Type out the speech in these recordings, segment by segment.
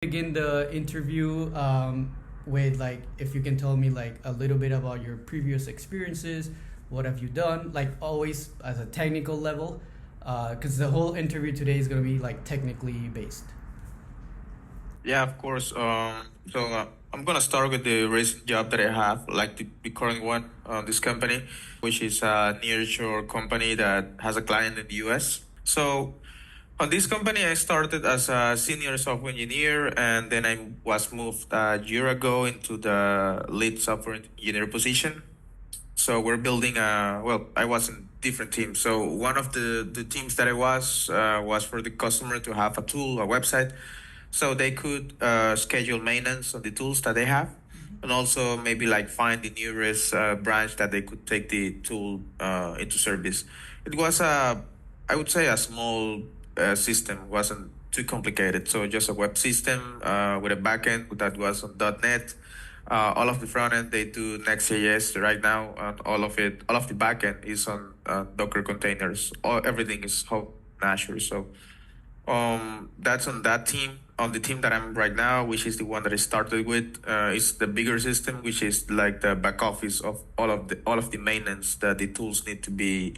Begin the interview with like if you can tell me like a little bit about your previous experiences, what have you done, like always as a technical level, because the whole interview today is going to be like technically based. Yeah, of course. I'm gonna start with the recent job that I have, like the current one on this company, which is a nearshore company that has a client in the US. So on this company, I started as a senior software engineer, and then I was moved a year ago into the lead software engineer position. So we're building I was in different teams. So one of the teams that I was for the customer to have a tool, a website, so they could schedule maintenance on the tools that they have, and also maybe like find the nearest branch that they could take the tool into service. It was I would say a small system, wasn't too complicated. So just a web system with a backend that was on .NET. All of the front end they do Next.js right now, and all of the backend is on Docker containers. Everything is hosted in Azure. So that's on that team. On the team that I'm right now, which is the one that I started with, is the bigger system, which is like the back office of all of the maintenance that the tools need to be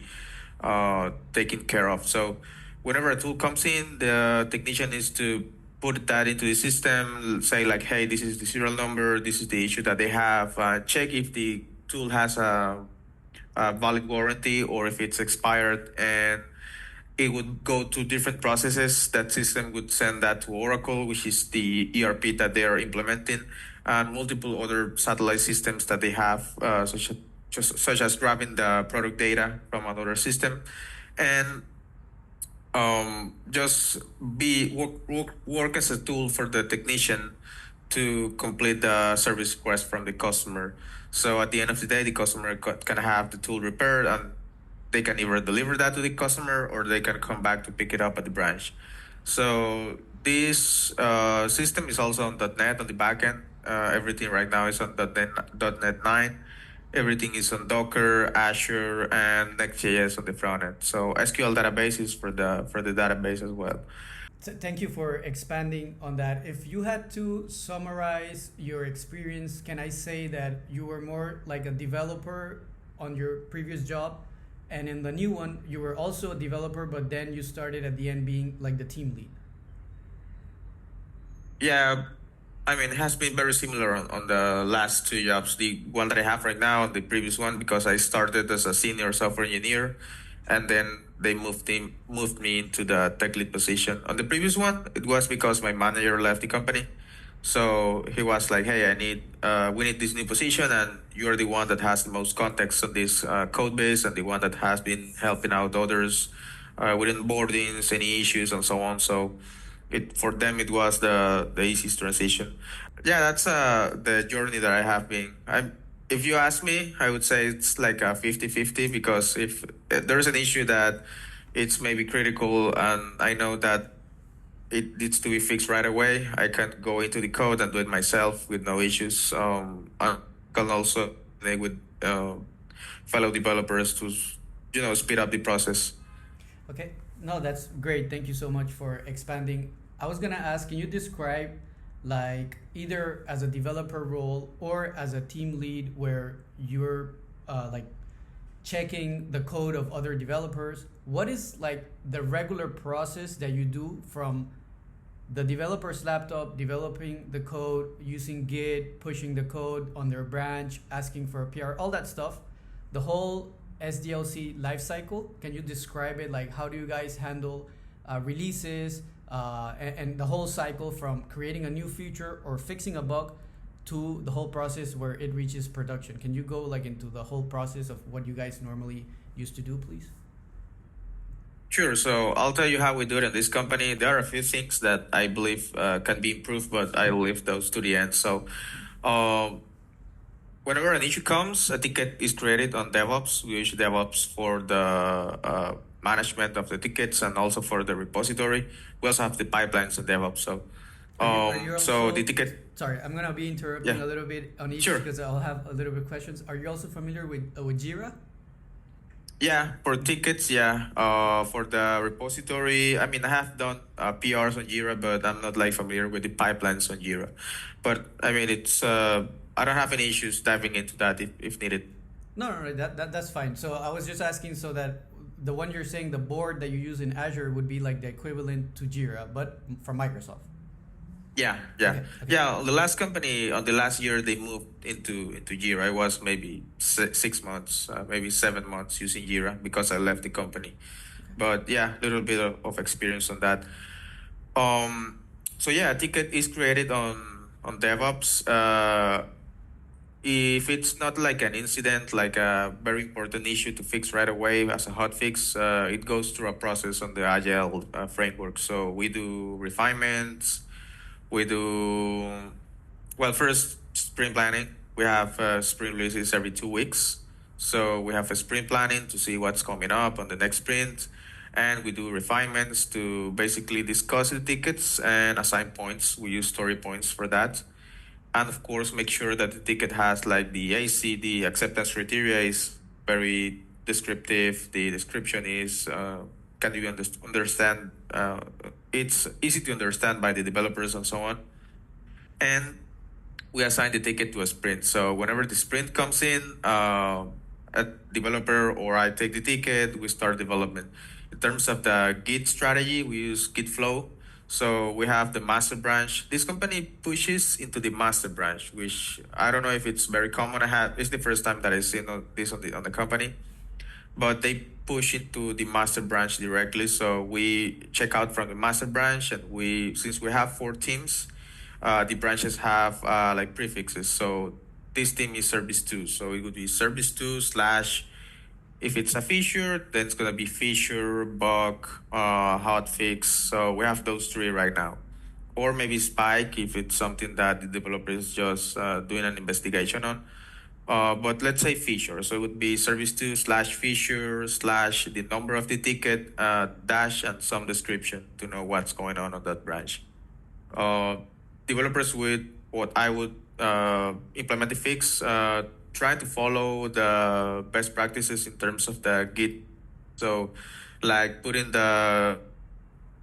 taken care of. So whenever a tool comes in, the technician needs to put that into the system, say like, hey, this is the serial number, this is the issue that they have, check if the tool has a valid warranty or if it's expired, and it would go to different processes. That system would send that to Oracle, which is the ERP that they are implementing, and multiple other satellite systems that they have, such as grabbing the product data from another system, and just work as a tool for the technician to complete the service request from the customer. So at the end of the day, the customer can have the tool repaired, and they can either deliver that to the customer or they can come back to pick it up at the branch. So this system is also on .NET on the backend. Everything right now is on .NET 9. Everything is on Docker, Azure, and Next.js on the front end. So SQL database is for the database as well. Thank you for expanding on that. If you had to summarize your experience, can I say that you were more like a developer on your previous job, and in the new one you were also a developer, but then you started at the end being like the team lead? Yeah, I mean, it has been very similar on the last two jobs. The one that I have right now, the previous one, because I started as a senior software engineer, and then they moved me into the tech lead position. On the previous one, it was because my manager left the company, so he was like, "Hey, we need this new position, and you're the one that has the most context on this code base, and the one that has been helping out others with onboardings, any issues, and so on." So it for them it was the easiest transition. Yeah, that's the journey that I have been. If you ask me, I would say it's like a 50-50, because if there's an issue that it's maybe critical and I know that it needs to be fixed right away, I can go into the code and do it myself with no issues. I can also connect with fellow developers to speed up the process. Okay, no, that's great. Thank you so much for expanding. I was gonna ask, can you describe like either as a developer role or as a team lead where you're like checking the code of other developers? What is like the regular process that you do from the developer's laptop, developing the code, using Git, pushing the code on their branch, asking for a PR, all that stuff, the whole SDLC lifecycle? Can you describe it? Like, how do you guys handle releases and the whole cycle from creating a new feature or fixing a bug to the whole process where it reaches production? Can you go like into the whole process of what you guys normally used to do, please? Sure. So I'll tell you how we do it in this company. There are a few things that I believe can be improved, but I will leave those to the end. So, um, whenever an issue comes, a ticket is created on DevOps. We use DevOps for the management of the tickets and also for the repository. We also have the pipelines in DevOps. So, Are you so the also, ticket, sorry, I'm gonna be interrupting yeah, a little bit on each sure. because I'll have a little bit questions. Are you also familiar with Jira? Yeah, for tickets, yeah. For the repository, I mean, I have done PRs on Jira, but I'm not like familiar with the pipelines on Jira. But I mean, it's I don't have any issues diving into that if needed. No, no, no, that's fine. So I was just asking so that the one you're saying, the board that you use in Azure would be like the equivalent to Jira, but from Microsoft. Yeah, yeah, Okay, okay. yeah. On the last company, on the last year, they moved into Jira. I was maybe 6 months, maybe 7 months using Jira because I left the company. But yeah, a little bit of experience on that. Um, so yeah, a ticket is created on DevOps. If it's not like an incident, like a very important issue to fix right away as a hot fix, it goes through a process on the Agile framework. So we do refinements. We do well. First, sprint planning. We have sprint releases every 2 weeks. So we have a sprint planning to see what's coming up on the next sprint, and we do refinements to basically discuss the tickets and assign points. We use story points for that, and of course make sure that the ticket has like the AC, the acceptance criteria is very descriptive. The description is can you understand? It's easy to understand by the developers and so on, and we assign the ticket to a sprint. So whenever the sprint comes in, a developer or I take the ticket, we start development. In terms of the Git strategy, we use Git flow. So we have the master branch. This company pushes into the master branch, which I don't know if it's very common. It's the first time that I've seen this on the company, but they push into the master branch directly. So we check out from the master branch, and since we have 4 teams, the branches have like prefixes. So this team is service two. So it would be service two slash. If it's a feature, then it's gonna be feature, bug, hotfix. So we have those 3 right now, or maybe spike if it's something that the developer is just doing an investigation on. But let's say feature. So it would be service two slash feature slash the number of the ticket dash and some description to know what's going on that branch. Uh, Developers would what I would implement the fix, try to follow the best practices in terms of the Git. So, like putting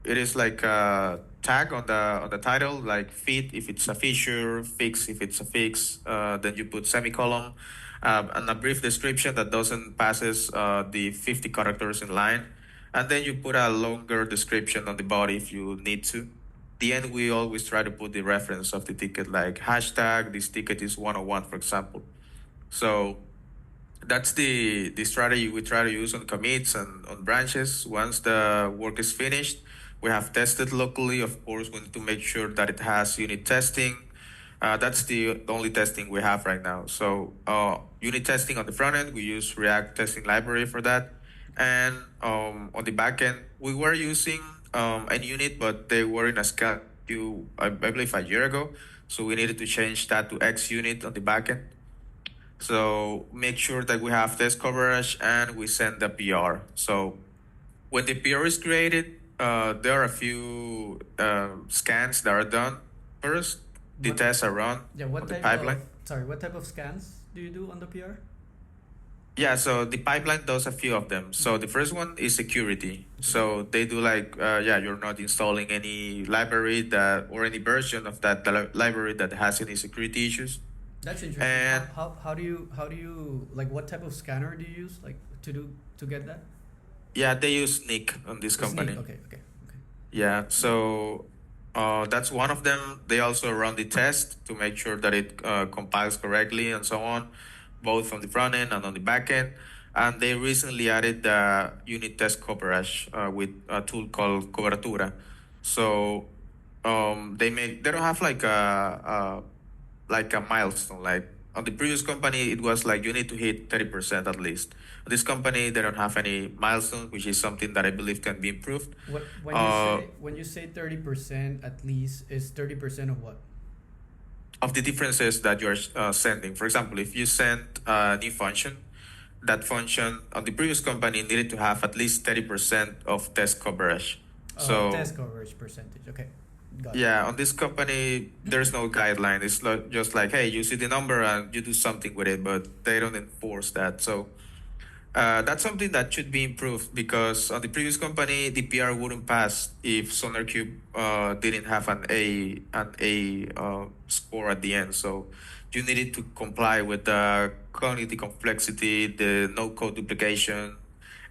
it is like a tag on the title, like fit if it's a feature, fix if it's a fix. Then you put semicolon and a brief description that doesn't passes the 50 characters in line, and then you put a longer description on the body if you need to. The end, we always try to put the reference of the ticket, like hashtag this ticket is 101, for example. So that's the strategy we try to use on commits and on branches. Once the work is finished, we have tested locally. Of course, we need to make sure that it has unit testing. That's the only testing we have right now. So unit testing on the front end, we use React testing library for that. And on the back end, we were using an unit, but they were in a scale, I believe, a year ago. So we needed to change that to X unit on the back end. So make sure that we have test coverage and we send the PR. So when the PR is created, there are a few scans that are done first. The What? tests are run Yeah. on What the type pipeline. of sorry? What type of scans do you do on the PR? Yeah, so the pipeline does a few of them. So the first one is security. So they do like, you're not installing any library that or any version of that library that has any security issues. That's interesting. And How do you like what type of scanner do you use like to get that? yeah, they use Nick on this It's neat. company. Okay, okay, okay. Yeah, so that's one of them. They also run the test to make sure that it compiles correctly and so on, both on the front end and on the back end. And they recently added the unit test coverage with a tool called Cobertura. So they don't have like a milestone. Like on the previous company, it was like you need to hit 30% at least. This company, they don't have any milestone, which is something that I believe can be improved. What when you say 30% at least is 30% of what? Of the differences that you're sending. For example, if you send a new function, that function on the previous company needed to have at least 30% of test coverage. So Test coverage percentage. Okay, got it. yeah, on this company, there's no guideline. It's just like, hey, you see the number and you do something with it, but they don't enforce that. So That's something that should be improved because on the previous company, the PR wouldn't pass if SonarCube didn't have an A score at the end. So you needed to comply with the cognitive complexity, the no code duplication,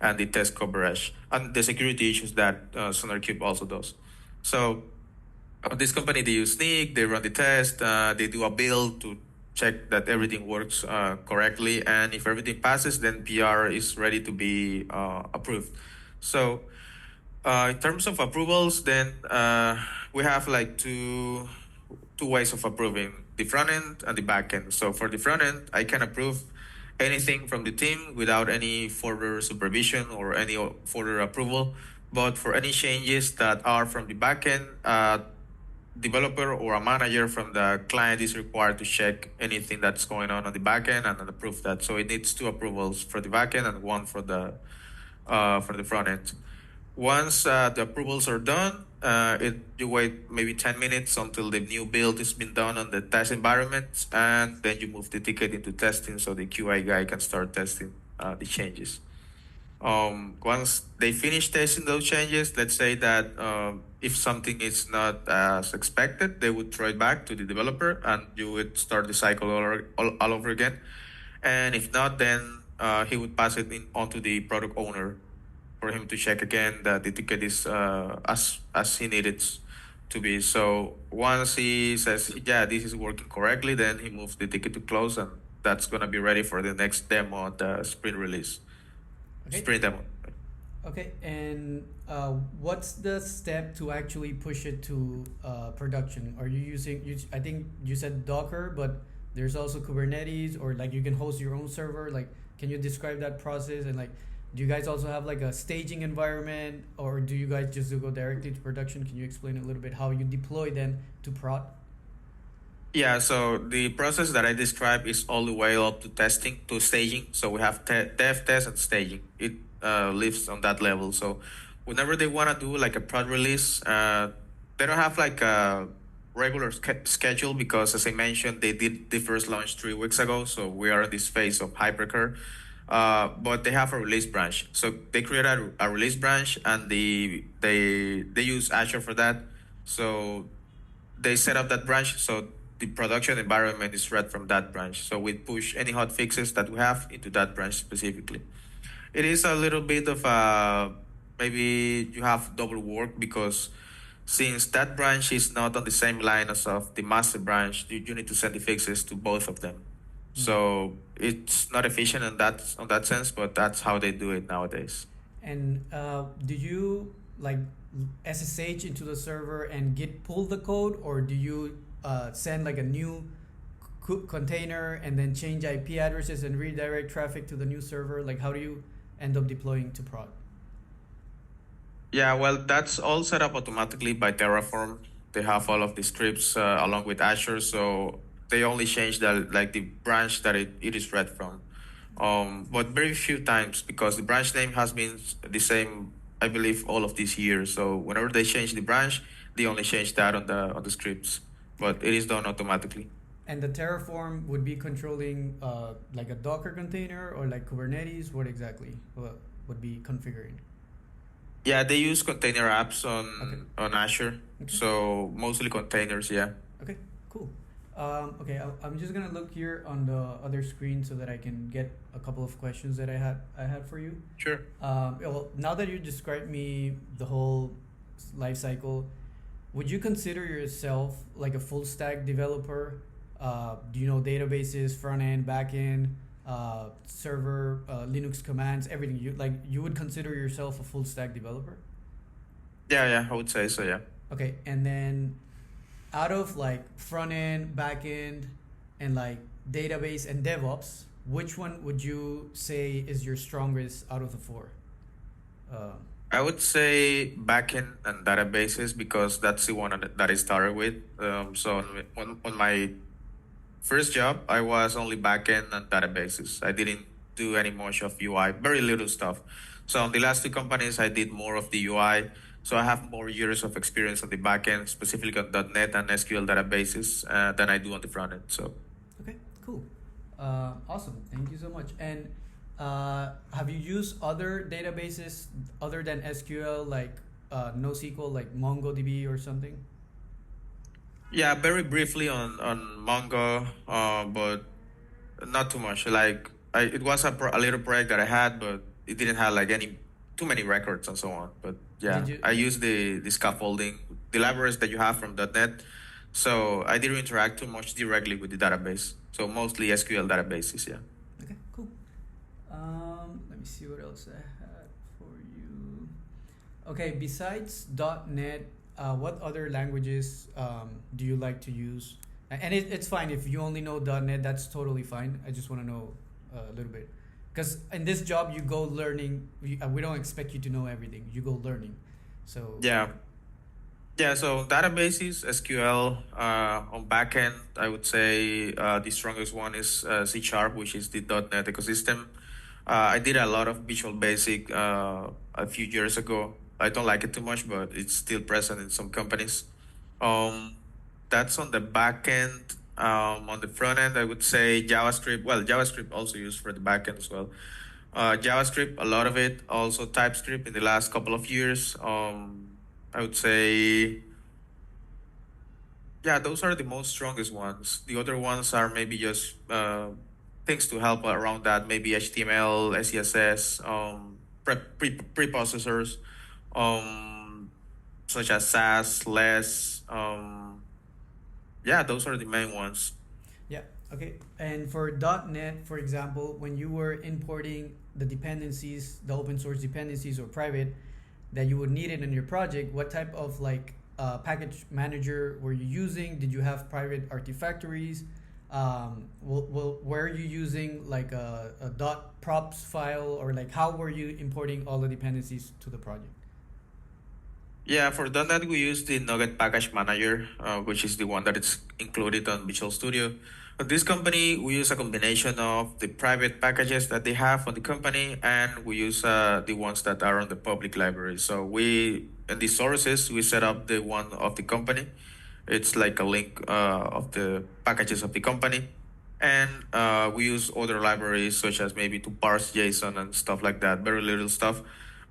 and the test coverage, and the security issues that SonarCube also does. So this company, they use Sneak, they run the test, they do a build to check that everything works correctly, and if everything passes, then PR is ready to be approved. So in terms of approvals, then we have like two ways of approving the front end and the back end. So for the front end, I can approve anything from the team without any further supervision or any further approval. But for any changes that are from the back end, developer or a manager from the client is required to check anything that's going on the back end and then approve that. So it needs two approvals for the back end and one for the front end. Once the approvals are done, you wait maybe 10 minutes until the new build has been done on the test environment, and then you move the ticket into testing so the QA guy can start testing the changes. Once they finish testing those changes, let's say that if something is not as expected, they would throw it back to the developer and you would start the cycle all over again. And if not, then he would pass it on to the product owner for him to check again that the ticket is as he needed to be. So once he says, yeah, this is working correctly, then he moves the ticket to close, and that's going to be ready for the next demo, the sprint release. Okay. Sprint demo. Okay, and what's the step to actually push it to production? Are you using? I think you said Docker, but there's also Kubernetes, or like you can host your own server. Like, can you describe that process? And like, do you guys also have like a staging environment, or do you guys just go directly to production? Can you explain a little bit how you deploy then to prod? Yeah, so the process that I described is all the way up to testing, to staging. So we have dev, test, and staging. It lives on that level. So whenever they want to do like a prod release, they don't have like a regular schedule because, as I mentioned, they did the first launch 3 weeks ago. So we are in this phase of hypercare. But they have a release branch. So they create a release branch, and they use Azure for that. So they set up that branch so the production environment is read from that branch. So we push any hot fixes that we have into that branch specifically. It is a little bit of maybe you have double work because since that branch is not on the same line as of the master branch, you need to send the fixes to both of them. So it's not efficient in that sense, but that's how they do it nowadays. And do you like SSH into the server and Git pull the code, or do you send like a new container and then change IP addresses and redirect traffic to the new server? Like, how do you end up deploying to prod? Yeah, well, that's all set up automatically by Terraform. They have all of the scripts along with Azure, so they only change the branch that it is read from. But very few times because the branch name has been the same, I believe, all of these years. So whenever they change the branch, they only change that on the scripts, but it is done automatically. And the Terraform would be controlling like a Docker container or like Kubernetes. What exactly would be configuring? Yeah, they use container apps Okay. on Azure, Okay. so mostly containers. Yeah. Okay, cool. Okay, I'm just gonna look here on the other screen so that I can get a couple of questions that I had for you. Sure. Well, now that you described me the whole life cycle, would you consider yourself like a full stack developer? Do you know databases, front end, back end, server, Linux commands, everything? You would consider yourself a full stack developer? Yeah, I would say so. Yeah. Okay, and then out of like front end, back end, and like database and DevOps, which one would you say is your strongest out of the four? I would say backend and databases because that's the one that I started with. So on my first job, I was only backend and databases. I didn't do any much of UI, very little stuff. So on the last two companies, I did more of the UI. So I have more years of experience on the backend, specifically on .NET and SQL databases, than I do on the front end. So Okay, cool. Awesome. Thank you so much. And Have you used other databases other than SQL, like NoSQL, like MongoDB or something? Yeah, very briefly on Mongo, but not too much. Like it was a little project that I had, but it didn't have like any too many records and so on. But Did yeah, you? I used the scaffolding, the libraries that you have from .NET. So I didn't interact too much directly with the database. So mostly SQL databases. Yeah. Okay, cool. Let me see what else I had for you. Okay, besides .NET, what other languages do you like to use? And it's fine if you only know .NET. That's totally fine. I just want to know a little bit, because in this job you go learning. We don't expect you to know everything. You go learning. So Yeah. Yeah, so databases, SQL, on backend, I would say the strongest one is C Sharp, which is the .NET ecosystem. I did a lot of Visual Basic a few years ago. I don't like it too much, but it's still present in some companies. Um, that's on the back end. On the front end, I would say JavaScript. Well, JavaScript also used for the back end as well. JavaScript, a lot of it. Also TypeScript in the last couple of years. I would say, yeah, those are the most strongest ones. The other ones are maybe just things to help around that. Maybe HTML, CSS, preprocessors, um, such as SAS, LESS. Yeah, those are the main ones. yeah, okay. And for .NET, for example, when you were importing the dependencies, the open source dependencies or private that you would need it in your project, what type of like package manager were you using? Did you have private artifactories? Were you using like a dot props file, or like how were you importing all the dependencies to the project? Yeah, for .NET we use the Nugget Package Manager, which is the one that is included on Visual Studio. At this company, we use a combination of the private packages that they have on the company, and we use the ones that are on the public library. So in the sources, we set up the one of the company. It's like a link of the packages of the company. And we use other libraries such as maybe to parse JSON and stuff like that, very little stuff.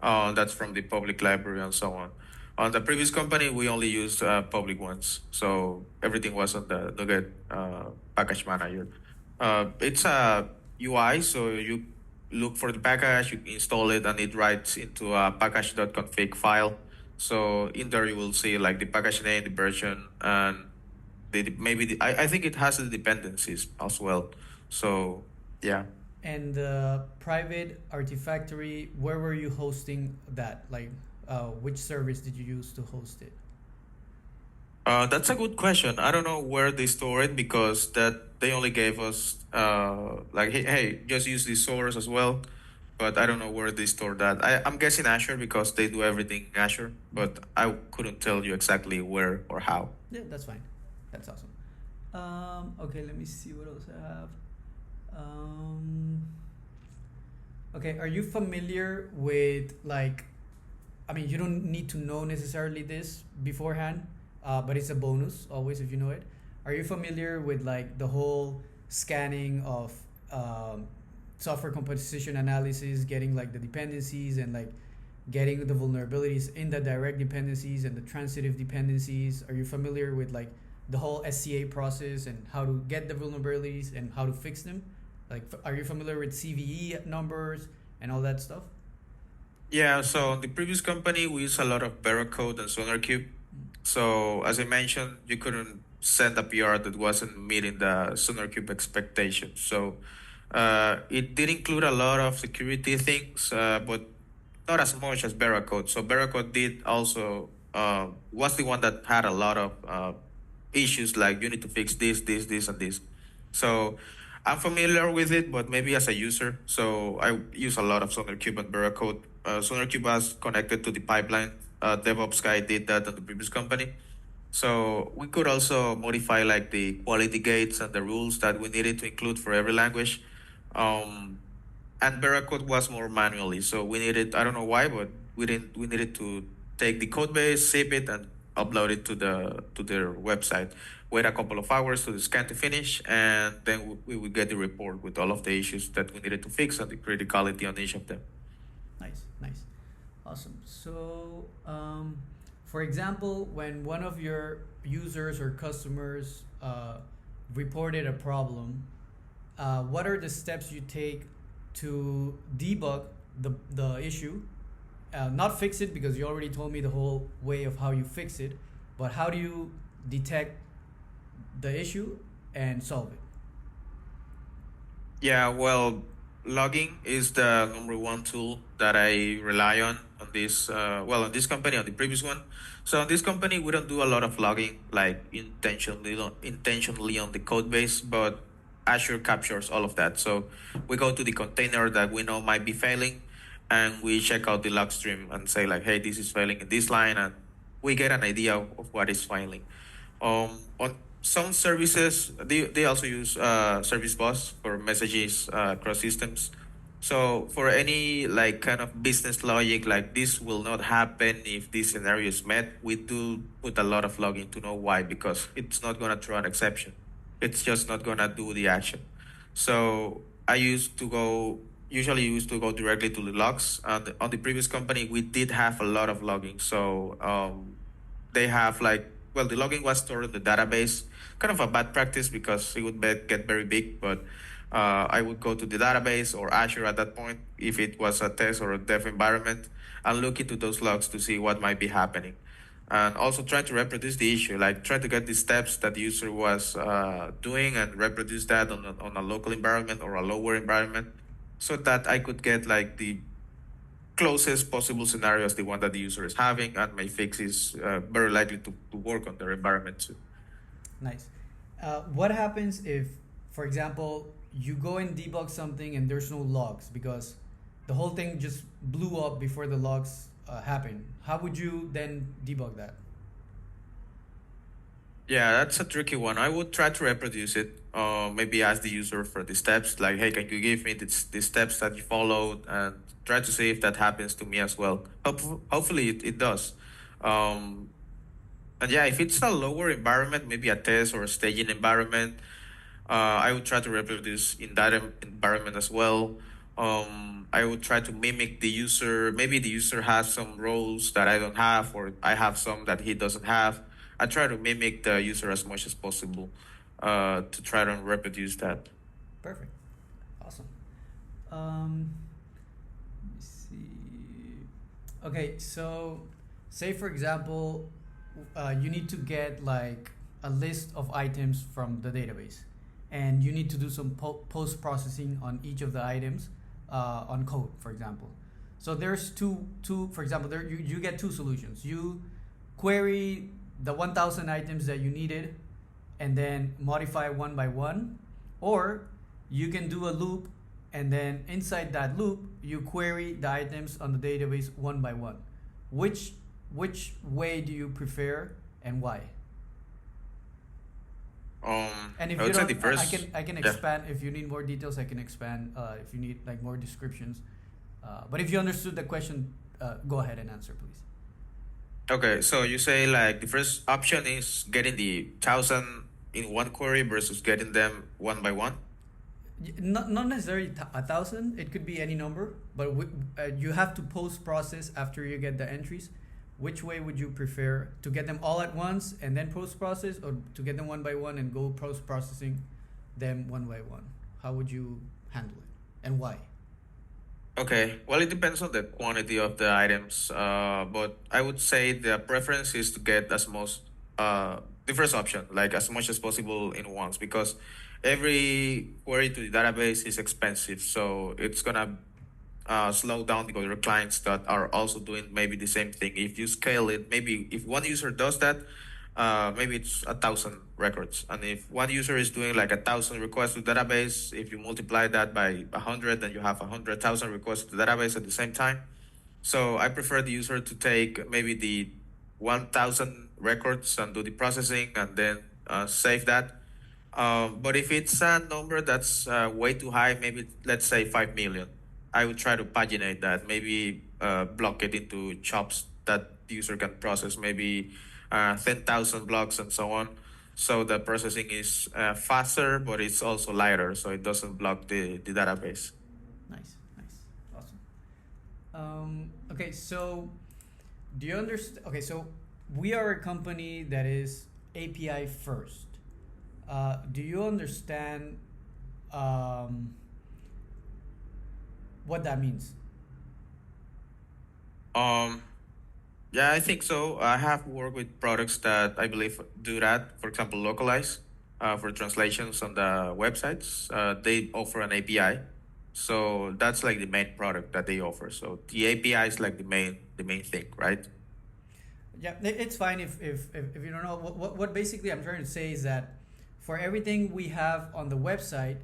That's from the public library and so on. On the previous company, we only used public ones. So everything was on the Nugget package manager. It's a UI, so you look for the package, you install it, and it writes into a package.config file. So in there you will see like the package name, the version, and I think it has the dependencies as well. So yeah. And the private artifactory, where were you hosting that? Like, which service did you use to host it? That's a good question. I don't know where they store it because that they only gave us like hey, just use the source as well. But I don't know where they store that. I'm guessing Azure because they do everything in Azure, but I couldn't tell you exactly where or how. Yeah, that's fine. That's awesome. Okay, let me see what else I have. Um, okay, are you familiar with like, I mean, you don't need to know necessarily this beforehand, but it's a bonus always if you know it. Are you familiar with like the whole scanning of software composition analysis, getting like the dependencies and like getting the vulnerabilities in the direct dependencies and the transitive dependencies? Are you familiar with like the whole SCA process and how to get the vulnerabilities and how to fix them? Like, are you familiar with CVE numbers and all that stuff? Yeah, so in the previous company, we use a lot of Barracode and SonarQube. So as I mentioned, you couldn't send a PR that wasn't meeting the SonarQube expectations. So it did include a lot of security things, but not as much as Barracode. So Barracode did also was the one that had a lot of issues like you need to fix this, and this. So I'm familiar with it, but maybe as a user. So I use a lot of SonarQube and Barracode. SonarQube was connected to the pipeline. DevOps guy did that at the previous company. So we could also modify like the quality gates and the rules that we needed to include for every language. Um, and Barracode was more manually. So we needed, I don't know why, but we needed to take the code base, save it, and upload it to their website. wait a couple of hours for the scan to finish, and then we would get the report with all of the issues that we needed to fix and the criticality on each of them. Nice, nice. Awesome. So, for example, when one of your users or customers reported a problem, what are the steps you take to debug the issue? Not fix it because you already told me the whole way of how you fix it, but how do you detect the issue and solve it? Yeah, well, logging is the number one tool that I rely on this. Well, on this company, on the previous one. So on this company, we don't do a lot of logging like intentionally on the code base, but Azure captures all of that. So we go to the container that we know might be failing, and we check out the log stream and say like, hey, this is failing in this line, and we get an idea of what is failing. On some services, they also use service bus for messages across systems. So for any like kind of business logic, like this will not happen if this scenario is met, we do put a lot of logging to know why, because it's not gonna throw an exception. It's just not gonna do the action. So I usually used to go directly to the logs. On the previous company, we did have a lot of logging. So they have like, well, the logging was stored in the database, kind of a bad practice because it would get very big, but I would go to the database or Azure at that point if it was a test or a dev environment and look into those logs to see what might be happening. And also try to reproduce the issue, like try to get the steps that the user was doing and reproduce that on a local environment or a lower environment so that I could get like the closest possible scenario as the one that the user is having, and my fix is very likely to work on their environment too. Nice. What happens if, for example, you go and debug something and there's no logs because the whole thing just blew up before the logs happen? How would you then debug that? Yeah, that's a tricky one. I would try to reproduce it. Maybe ask the user for the steps, like, hey, can you give me the steps that you followed, and try to see if that happens to me as well. Hopefully, it does. Um, and yeah, if it's a lower environment, maybe a test or a staging environment, I would try to reproduce in that environment as well. I would try to mimic the user. Maybe the user has some roles that I don't have, or I have some that he doesn't have. I try to mimic the user as much as possible to try to reproduce that. Perfect. Awesome. Let me see. Okay, so say for example, you need to get like a list of items from the database, and you need to do some post processing on each of the items on code, for example. So there's two. For example, there you get two solutions. You query the 1,000 items that you needed, and then modify one by one, or you can do a loop, and then inside that loop you query the items on the database one by one. Which way do you prefer and why? And if I you would say don't, the first. I can Yeah. expand if you need more details. I can expand if you need like more descriptions. But if you understood the question, go ahead and answer, please. Okay, so you say like the first option is getting the 1,000 in one query versus getting them one by one. Not necessarily 1,000. It could be any number, but you have to post process after you get the entries. Which way would you prefer, to get them all at once and then post process, or to get them one by one and go post processing them one by one? How would you handle it, and why? Okay, well, it depends on the quantity of the items, but I would say the preference is to get the first option, like as much as possible in once, because every query to the database is expensive, so it's gonna slow down the other clients that are also doing maybe the same thing. If you scale it, maybe if one user does that, maybe it's 1,000 records. And if one user is doing like 1,000 requests to database, if you multiply that by 100, then you have 100,000 requests to the database at the same time. So I prefer the user to take maybe the 1,000 records and do the processing and then save that. But if it's a number that's way too high, maybe let's say 5 million, I would try to paginate that, maybe block it into chops that the user can process, maybe 10,000 blocks and so on. So the processing is faster, but it's also lighter, so it doesn't block the database. Nice, nice, awesome. Okay, so do you understand? Okay, so we are a company that is API first. Do you understand um, what that means? Um, yeah, I think so. I have worked with products that I believe do that. For example, localize for translations on the websites. They offer an API, so that's like the main product that they offer. So the API is like the main thing, right? Yeah, it's fine if you don't know. What basically I'm trying to say is that for everything we have on the website,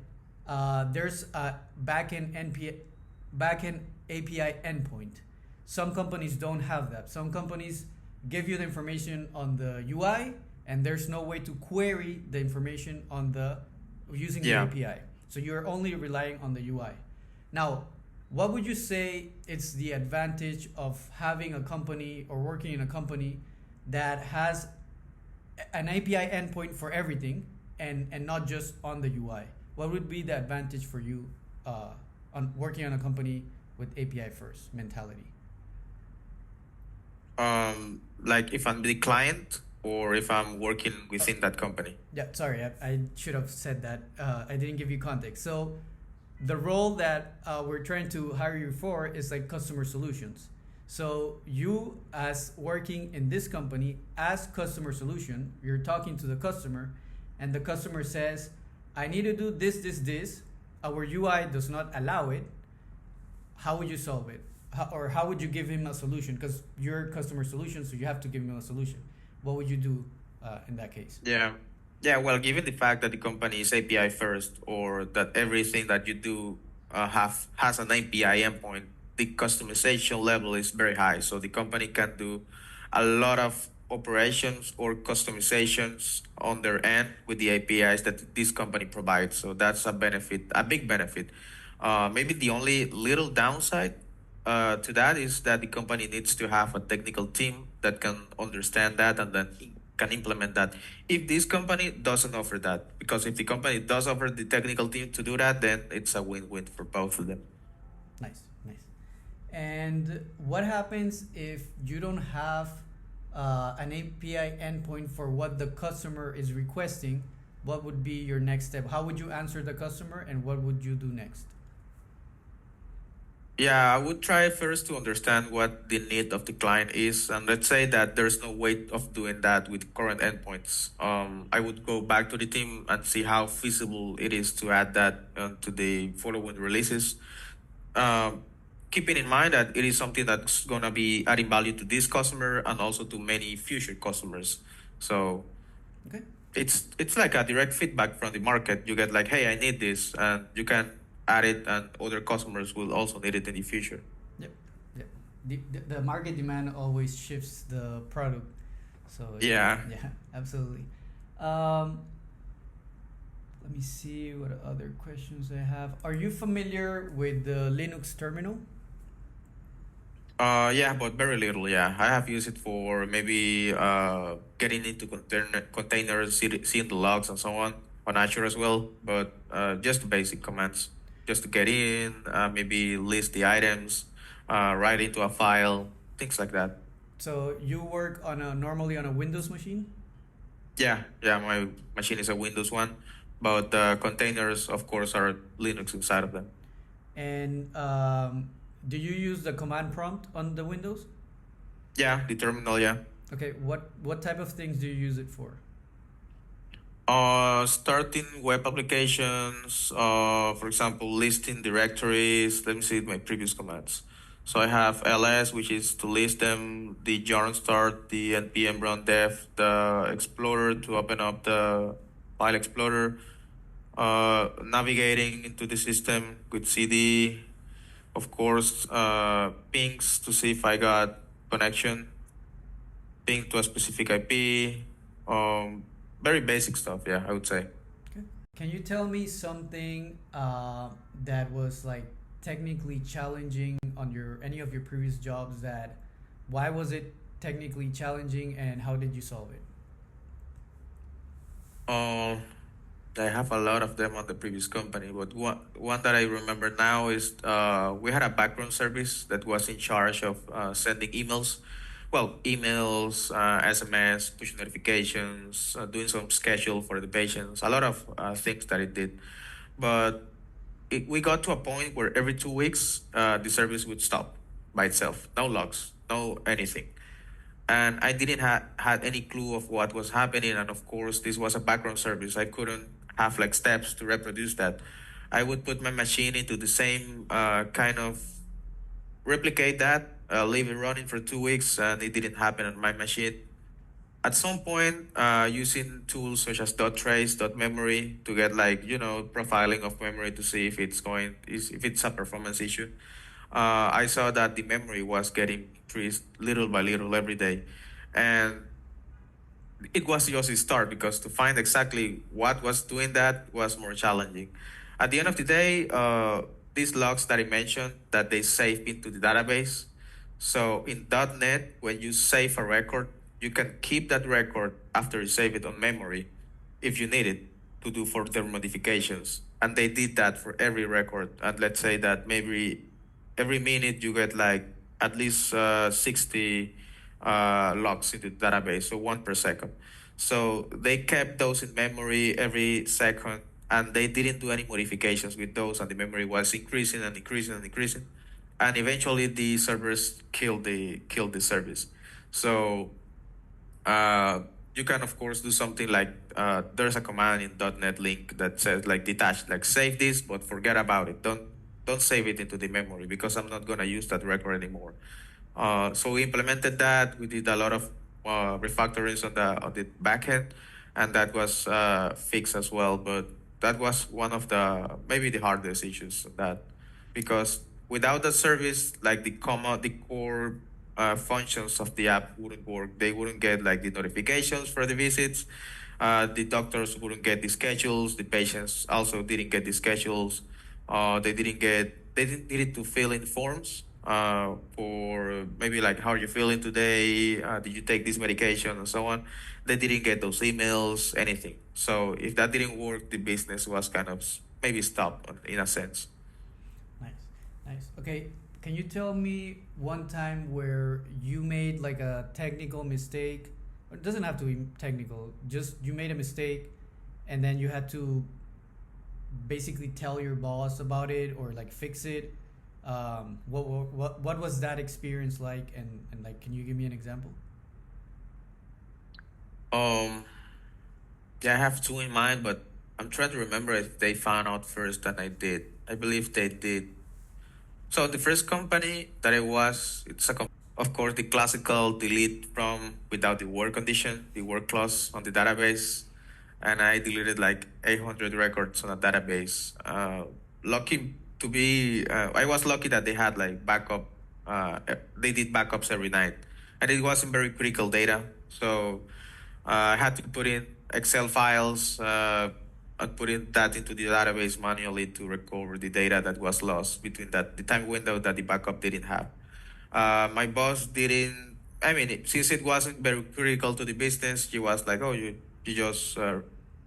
there's a backend API endpoint. Some companies don't have that. Some companies give you the information on the UI, and there's no way to query the information on the using the Yeah. API. So you're only relying on the UI. Now, what would you say it's the advantage of having a company or working in a company that has an API endpoint for everything and not just on the UI? What would be the advantage for you on working on a company with API first mentality? Like if I'm the client or if I'm working Oh, within that company. yeah, sorry, I should have said that. I didn't give you context. So the role that we're trying to hire you for is like customer solutions. So you, as working in this company as customer solution, you're talking to the customer, and the customer says, "I need to do this, this, this." Our UI does not allow it. How would you solve it? Or how would you give him a solution? Because you're customer solution, so you have to give him a solution. What would you do in that case? Yeah. Yeah, well, given the fact that the company is API first, or that everything that you do have has an API endpoint, the customization level is very high. So the company can do a lot of operations or customizations on their end with the APIs that this company provides. So that's a benefit, a big benefit. Maybe the only little downside to that is that the company needs to have a technical team that can understand that and then can implement that. If this company doesn't offer that, because if the company does offer the technical team to do that, then it's a win-win for both of them. Nice, nice. And what happens if you don't have an API endpoint for what the customer is requesting? What would be your next step? How would you answer the customer, and what would you do next? Yeah, I would try first to understand what the need of the client is, and let's say that there's no way of doing that with current endpoints. I would go back to the team and see how feasible it is to add that to the following releases. Um, Keeping in mind that it is something that's gonna be adding value to this customer and also to many future customers. So Okay. it's like a direct feedback from the market. You get like, hey, I need this, and you can add it, and other customers will also need it in the future. Yep. Yep. The market demand always shifts the product. So Yeah. yeah, absolutely. Um, Let me see what other questions I have. Are you familiar with the Linux terminal? Yeah, but very little. Yeah, I have used it for maybe getting into containers, seeing the logs and so on Azure as well. But just the basic commands, just to get in, maybe list the items, write into a file, things like that. So you work on a normally on a Windows machine? Yeah, yeah. My machine is a Windows one, but the containers, of course, are Linux inside of them. And do you use the command prompt on the Windows? Yeah, the terminal. Yeah. Okay, what type of things do you use it for? Starting web applications, for example, listing directories. Let me see my previous commands. So I have ls, which is to list them, the yarn start, the npm run dev, the explorer to open up the file explorer, navigating into the system with cd, of course, pings to see if I got connection, ping to a specific IP, um, very basic stuff, yeah, I would say. Okay. Can you tell me something that was like technically challenging on your any of your previous jobs? That why was it technically challenging, and how did you solve it? Uh, I have a lot of them on the previous company, but one that I remember now is we had a background service that was in charge of sending emails. Well, emails, SMS, push notifications, doing some schedule for the patients, a lot of things that it did. But we got to a point where every 2 weeks the service would stop by itself, no logs, no anything, and I didn't had any clue of what was happening. And of course, this was a background service. I couldn't have like steps to reproduce that. I would put my machine into the same kind of replicate that, leave it running for 2 weeks, and it didn't happen on my machine. At some point, using tools such as .trace, .memory to get like profiling of memory to see if if it's a performance issue. I saw that the memory was getting increased little by little every day, and it was just a start because to find exactly what was doing that was more challenging. At the end of the day, these logs that I mentioned that they save into the database. So in .NET, when you save a record, you can keep that record after you save it on memory, if you need it to do further modifications. And they did that for every record. And let's say that maybe every minute you get like at least 60 logs into the database, so one per second. So they kept those in memory every second, and they didn't do any modifications with those, and the memory was increasing and increasing and increasing, and eventually the servers killed the service. So uh, you can of course do something like there's a command in .NET link that says like detach, like save this, but forget about it. Don't save it into the memory because I'm not gonna use that record anymore. So we implemented that. We did a lot of refactorings on the backend, and that was fixed as well. But that was one of the maybe the hardest issues that because without the service, like the core functions of the app wouldn't work. They wouldn't get like the notifications for the visits. The doctors wouldn't get the schedules. The patients also didn't get the schedules. They didn't need to fill in forms for maybe like how are you feeling today? Did you take this medication and so on? They didn't get those emails, anything. So if that didn't work, the business was kind of maybe stopped in a sense. Nice, nice. Okay, can you tell me one time where you made like a technical mistake? It doesn't have to be technical. Just you made a mistake, and then you had to basically tell your boss about it or like fix it. What was that experience like? And like, can you give me an example? Um, yeah, I have two in mind, but I'm trying to remember if they found out first than I did. I believe they did. So the first company that I was, it's a of course the classical delete from without the work condition, the work clause on the database, and I deleted like 800 records on a database. Lucky to be, I was lucky that they had like backup. They did backups every night, and it wasn't very critical data. So I had to put in Excel files and put in that into the database manually to recover the data that was lost between that the time window that the backup didn't have. My boss didn't. I mean, since it wasn't very critical to the business, she was like, "Oh, you just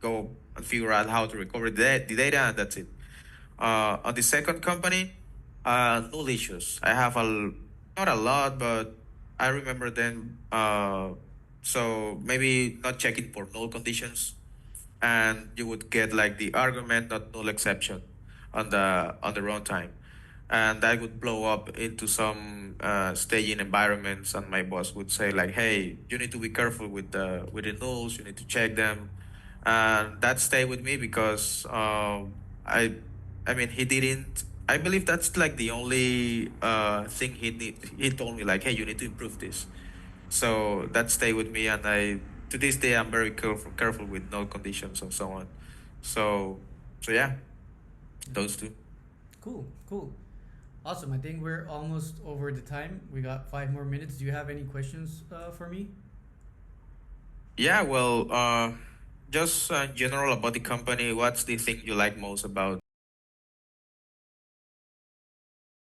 go and figure out how to recover the data, and that's it." On the second company, null issues. I have not a lot, but I remember them. So maybe not checking for null conditions, and you would get like the argument not null exception on the runtime, and that would blow up into some staging environments, and my boss would say like, hey, you need to be careful with the nulls, you need to check them, and that stayed with me because I mean he didn't. I believe that's like the only thing he told me like, hey, you need to improve this. So that stayed with me, and I to this day I'm very careful with null conditions and so on. So so yeah, those two. Cool, cool. Awesome. I think we're almost over the time. We got 5 more minutes. Do you have any questions for me? Yeah, well, just general about the company. What's the thing you like most about